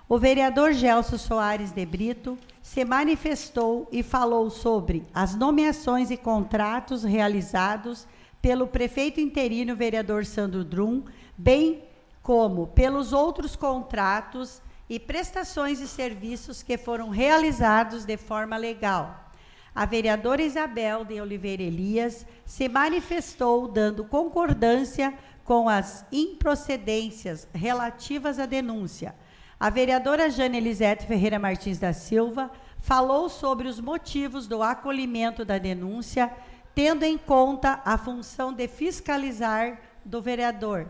O vereador Gelson Soares de Brito se manifestou e falou sobre as nomeações e contratos realizados pelo prefeito interino vereador Sandro Drum, bem como pelos outros contratos e prestações de serviços que foram realizados de forma legal. A vereadora Isabel de Oliveira Elias se manifestou dando concordância com as improcedências relativas à denúncia. A vereadora Jane Elisete Ferreira Martins da Silva falou sobre os motivos do acolhimento da denúncia, tendo em conta a função de fiscalizar do vereador,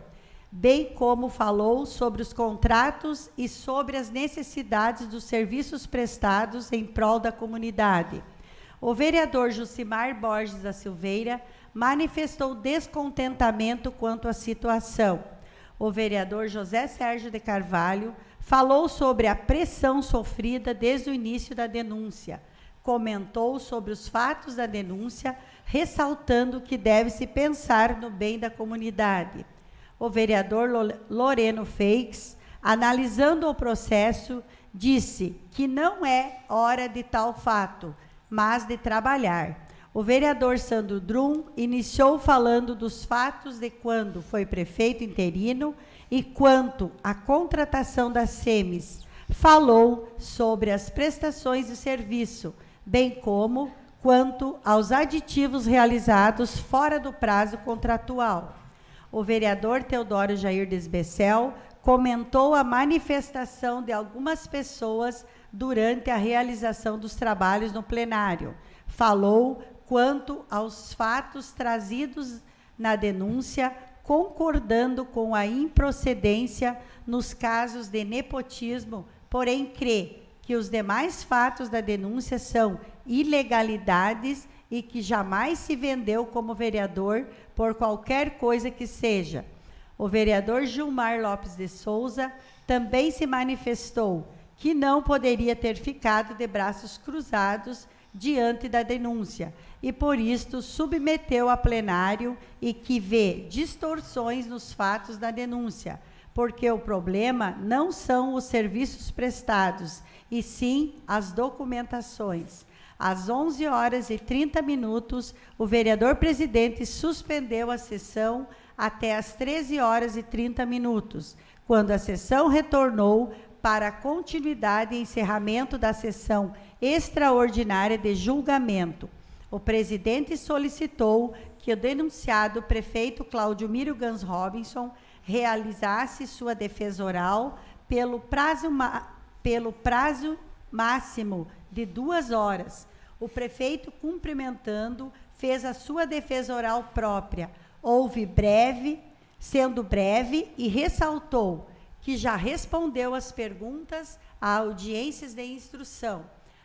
bem como falou sobre os contratos e sobre as necessidades dos serviços prestados em prol da comunidade. O vereador Jucimar Borges da Silveira manifestou descontentamento quanto à situação. O vereador José Sérgio de Carvalho falou sobre a pressão sofrida desde o início da denúncia. Comentou sobre os fatos da denúncia, ressaltando que deve-se pensar no bem da comunidade. O vereador Loreno Feix, analisando o processo, disse que não é hora de tal fato, mas de trabalhar. O vereador Sandro Drum iniciou falando dos fatos de quando foi prefeito interino e quanto à contratação das SEMES. Falou sobre as prestações de serviço, bem como quanto aos aditivos realizados fora do prazo contratual. O vereador Teodoro Jair Desbecel comentou a manifestação de algumas pessoas durante a realização dos trabalhos no plenário. Falou quanto aos fatos trazidos na denúncia, concordando com a improcedência nos casos de nepotismo, porém crê que os demais fatos da denúncia são ilegalidades e que jamais se vendeu como vereador por qualquer coisa que seja. O vereador Gilmar Lopes de Souza também se manifestou que não poderia ter ficado de braços cruzados diante da denúncia e, por isto, submeteu a plenário e que vê distorções nos fatos da denúncia, porque o problema não são os serviços prestados, e sim as documentações. Às 11h30, o vereador presidente suspendeu a sessão até às 13h30, quando a sessão retornou para a continuidade e encerramento da sessão extraordinária de julgamento. O presidente solicitou que o denunciado prefeito Cláudio Mírio Gans Robinson realizasse sua defesa oral pelo prazo máximo de 2 horas. O prefeito, cumprimentando, fez a sua defesa oral própria, sendo breve, e ressaltou que já respondeu às perguntas a audiências de instrução.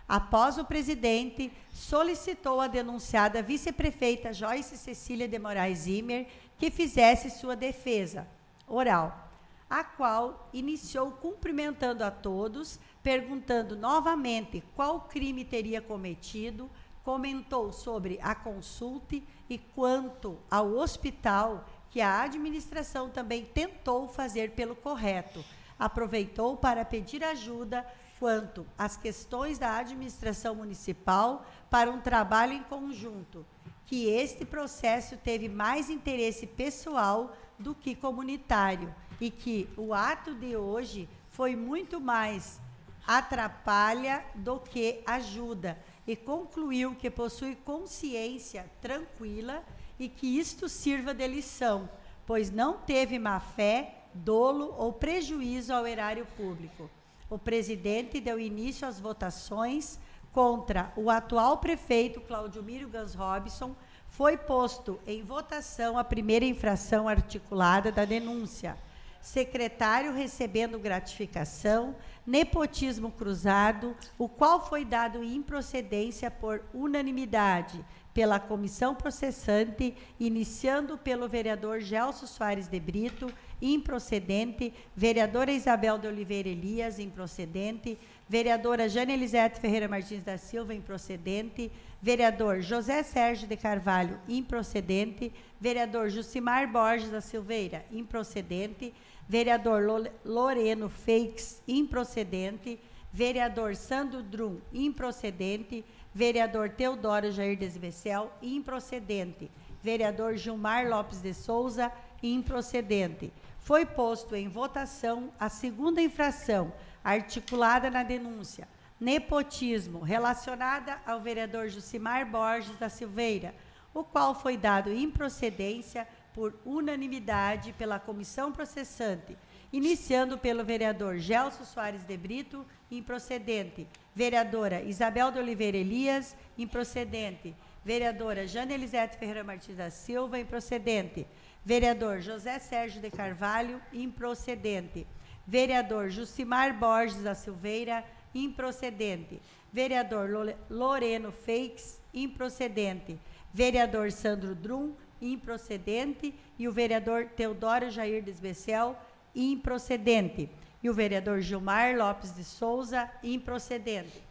Após o presidente, solicitou à denunciada vice-prefeita Joyce Cecília de Moraes Zimmer que fizesse sua defesa oral, a qual iniciou cumprimentando a todos, perguntando novamente qual crime teria cometido, comentou sobre a consulta e quanto ao hospital, que a administração também tentou fazer pelo correto. Aproveitou para pedir ajuda quanto às questões da administração municipal para um trabalho em conjunto, que este processo teve mais interesse pessoal do que comunitário e que o ato de hoje foi muito mais atrapalha do que ajuda, e concluiu que possui consciência tranquila e que isto sirva de lição, pois não teve má-fé, dolo ou prejuízo ao erário público. O presidente deu início às votações contra o atual prefeito Cláudio Mírio Gans Robinson. Foi posto em votação a primeira infração articulada da denúncia: secretário recebendo gratificação, nepotismo cruzado, o qual foi dado improcedência por unanimidade pela comissão processante, iniciando pelo vereador Gelson Soares de Brito, improcedente, vereadora Isabel de Oliveira Elias, improcedente, vereadora Jane Elisete Ferreira Martins da Silva, improcedente, vereador José Sérgio de Carvalho, improcedente, vereador Jucimar Borges da Silveira, improcedente, vereador Loreno Feix, improcedente, vereador Sandro Drum, improcedente, vereador Teodoro Jair Desbecel, improcedente, vereador Gilmar Lopes de Souza, improcedente. Foi posto em votação a segunda infração articulada na denúncia: nepotismo, relacionada ao vereador Jucimar Borges da Silveira, o qual foi dado improcedência por unanimidade pela comissão processante, iniciando pelo vereador Gelson Soares de Brito, improcedente, vereadora Isabel de Oliveira Elias, improcedente, vereadora Jane Elisete Ferreira Martins da Silva, improcedente, vereador José Sérgio de Carvalho, improcedente, vereador Jucimar Borges da Silveira, improcedente, vereador Loreno Feix, improcedente, vereador Sandro Drum, improcedente, e o vereador Teodoro Jair Desbecel, improcedente, e o vereador Gilmar Lopes de Souza, improcedente.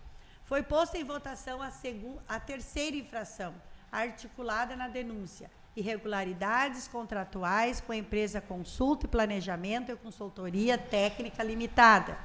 Foi posta em votação a terceira infração articulada na denúncia: irregularidades contratuais com a empresa Consulta e Planejamento e Consultoria Técnica Limitada,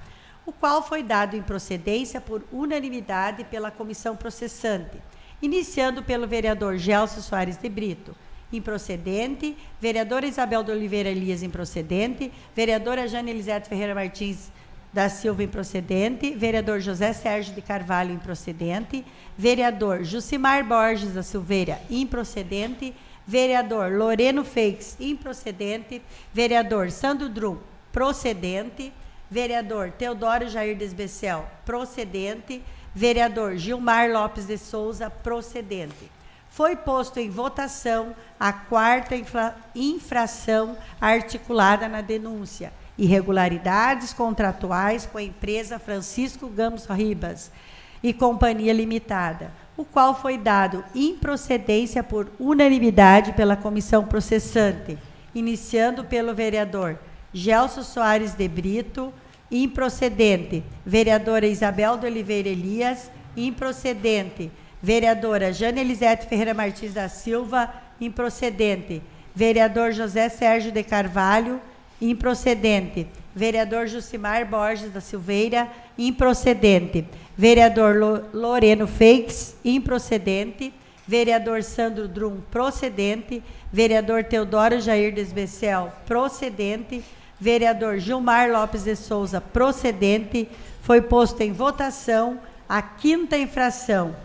o qual foi dado improcedência por unanimidade pela comissão processante, iniciando pelo vereador Gelson Soares de Brito, improcedente, vereadora Isabel de Oliveira Elias, improcedente, vereadora Jane Elisete Ferreira Martins da Silva, improcedente, vereador José Sérgio de Carvalho, improcedente, vereador Jucimar Borges da Silveira, improcedente, vereador Loreno Feix, improcedente, vereador Sandro Drum, procedente, vereador Teodoro Jair Desbecel, procedente, vereador Gilmar Lopes de Souza, procedente. Foi posto em votação a quarta infração articulada na denúncia: irregularidades contratuais com a empresa Francisco Gamos Ribas e Companhia Limitada, o qual foi dado improcedência por unanimidade pela comissão processante, iniciando pelo vereador Gelson Soares de Brito, improcedente. Vereadora Isabel de Oliveira Elias, improcedente. Vereadora Jane Elisete Ferreira Martins da Silva, improcedente. Vereador José Sérgio de Carvalho, improcedente. Vereador Jucimar Borges da Silveira, improcedente. Vereador Loreno Feix, improcedente. Vereador Sandro Drum, procedente. Vereador Teodoro Jair Desbecel, procedente. Vereador Gilmar Lopes de Souza, procedente. Foi posto em votação a 5ª infração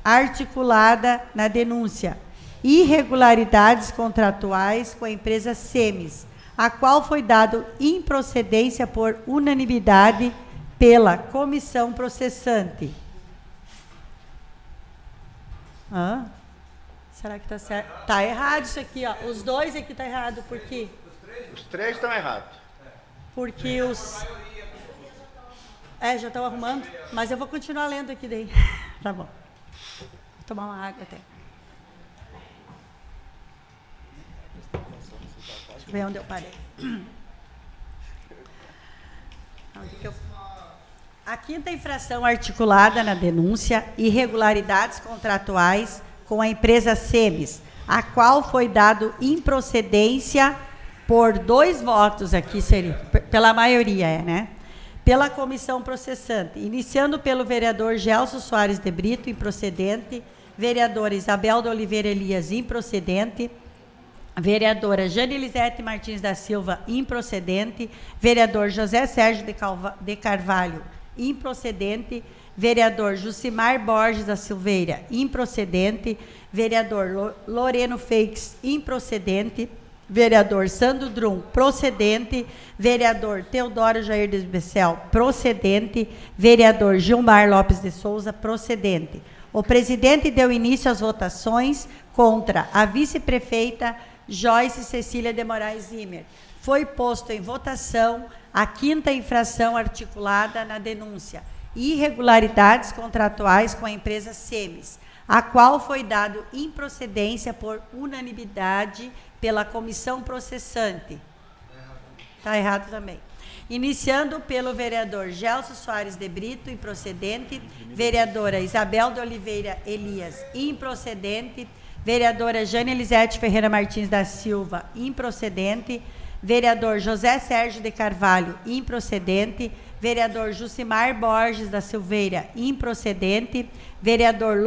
articulada na denúncia irregularidades contratuais com a empresa Semes, a qual foi dado improcedência por unanimidade pela comissão processante. Será que está certo? Está errado isso aqui, ó. Os dois aqui está errado, por quê? Os 3 estão errados. Porque os... já estão arrumando, mas eu vou continuar lendo aqui daí. Tá bom. Vou tomar uma água até. Deixa eu ver onde eu parei. A 5ª infração articulada na denúncia irregularidades contratuais com a empresa Semes, a qual foi dado improcedência por 2 votos, aqui seria, pela maioria, né? Pela comissão processante, iniciando pelo vereador Gelson Soares de Brito, improcedente, vereadora Isabel de Oliveira Elias, improcedente, vereadora Jane Elisete Martins da Silva, improcedente, vereador José Sérgio de Carvalho, improcedente, vereador Jucimar Borges da Silveira, improcedente, vereador Loreno Feix, improcedente, vereador Sandro Drum, procedente, vereador Teodoro Jair Desbecel, procedente, vereador Gilmar Lopes de Souza, procedente. O presidente deu início às votações contra a vice-prefeita Joyce Cecília de Moraes Zimmer. Foi posto em votação a 5ª infração articulada na denúncia irregularidades contratuais com a empresa Semes, a qual foi dado improcedência por unanimidade pela comissão processante. Está errado também. Iniciando pelo vereador Gelson Soares de Brito, improcedente, vereadora Isabel de Oliveira Elias, improcedente, vereadora Jane Elisete Ferreira Martins da Silva, improcedente, vereador José Sérgio de Carvalho, improcedente, vereador Jucimar Borges da Silveira, improcedente, vereador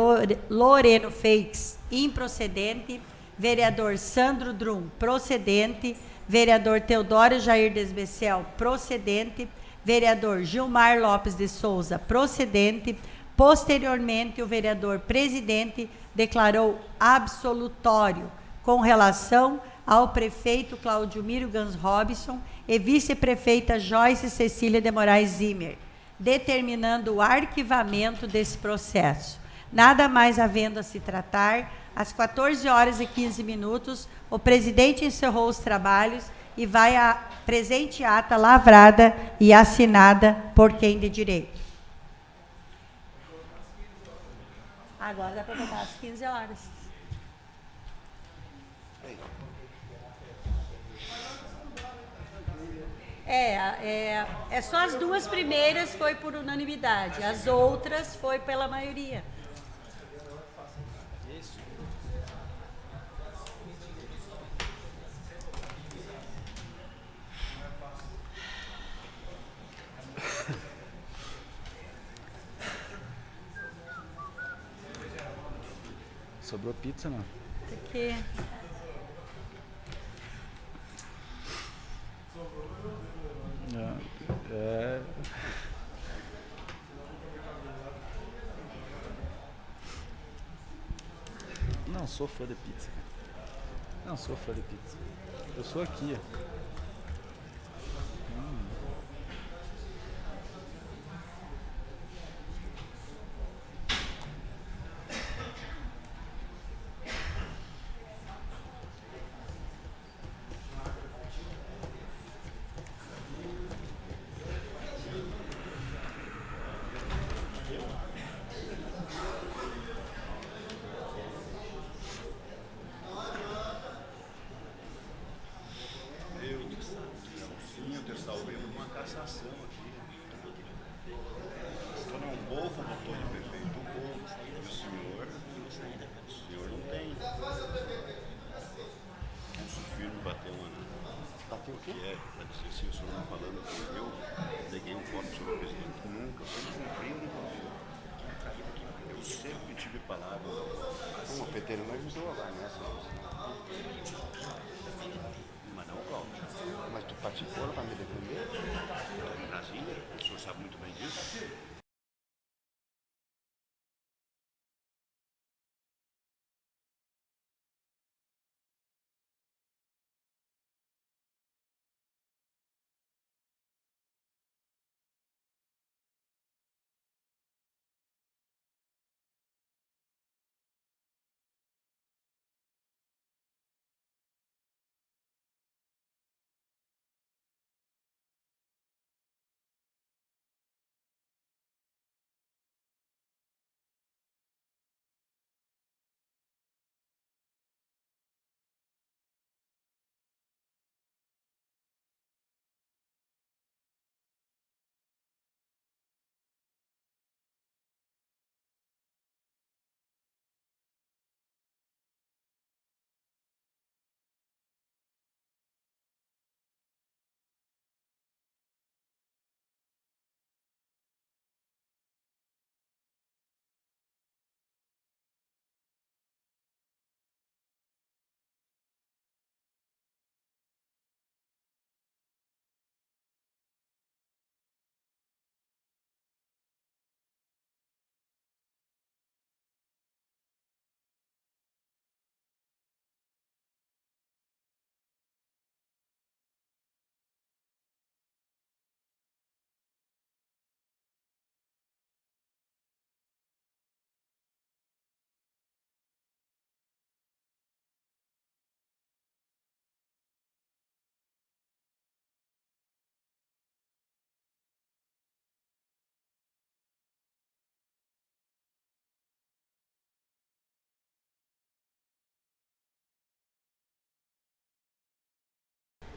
Loreno Feix, improcedente, vereador Sandro Drum, procedente, vereador Teodoro Jair Desbecel, procedente, vereador Gilmar Lopes de Souza, procedente. Posteriormente, o vereador presidente declarou absolutório com relação ao prefeito Claudio Miro Gans Robson e vice-prefeita Joyce Cecília de Moraes Zimmer, determinando o arquivamento desse processo. Nada mais havendo a se tratar, às 14h15, o presidente encerrou os trabalhos e vai a presente ata lavrada e assinada por quem de direito. Agora dá para botar às 15h. É só as 2 primeiras foi por unanimidade, as outras foi pela maioria. Sobrou pizza, não? Aqui. Não sou fã de pizza. Não sou fã de pizza. Eu sou aqui, ó. Sim, eu te salvei numa cassação aqui. Estou num Volvo, motor de prefeito, um Volvo. E o senhor não tem. Pulso firme, bateu uma. Bateu o quê? Para dizer se o senhor não falando que eu neguei um voto sobre o presidente. Nunca, eu sempre cumpri um voto. Eu sempre tive palavra. Uma PT não ajudou lá nessa. Mas não, Cláudio. Mas tu participou para me defender? Em Brasília, o senhor sabe muito bem disso.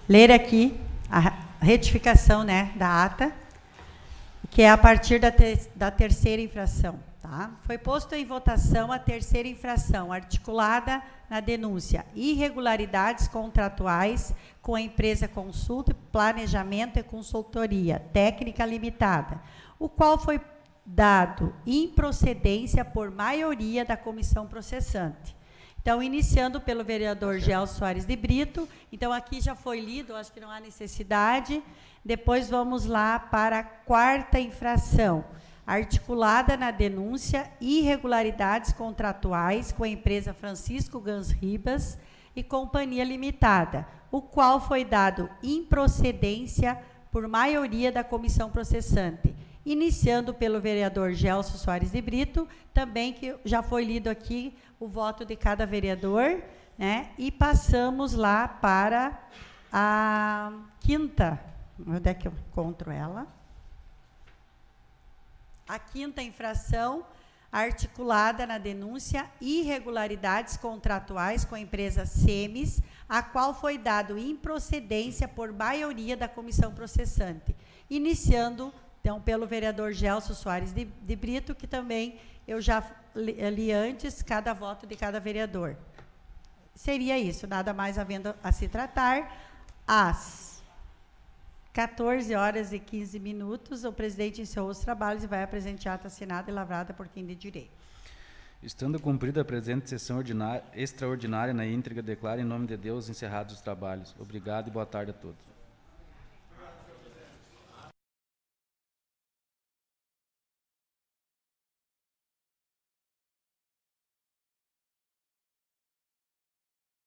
Ler aqui a retificação, né, da ata, que é a partir da terceira infração. Tá? Foi posto em votação a terceira infração, articulada na denúncia irregularidades contratuais com a empresa Consulta, Planejamento e Consultoria Técnica Limitada, o qual foi dado improcedência por maioria da comissão processante. Então, iniciando pelo vereador Gelson Soares de Brito. Então, aqui já foi lido, acho que não há necessidade. Depois, vamos lá para a quarta infração, articulada na denúncia irregularidades contratuais com a empresa Francisco Gans Ribas e Companhia Limitada, o qual foi dado improcedência por maioria da comissão processante. Iniciando pelo vereador Gelson Soares de Brito, também que já foi lido aqui o voto de cada vereador, né? E passamos lá para a quinta, onde é que eu encontro ela? A quinta infração, articulada na denúncia irregularidades contratuais com a empresa SEMES, a qual foi dado improcedência por maioria da comissão processante. Iniciando então, pelo vereador Gelson Soares de Brito, que também eu já li antes, cada voto de cada vereador. Seria isso, nada mais havendo a se tratar. Às 14h15, o presidente encerrou os trabalhos e vai apresentar a ata assinada e lavrada por quem de direito. Estando cumprida a presente sessão extraordinária na íntegra, declaro em nome de Deus encerrados os trabalhos. Obrigado e boa tarde a todos.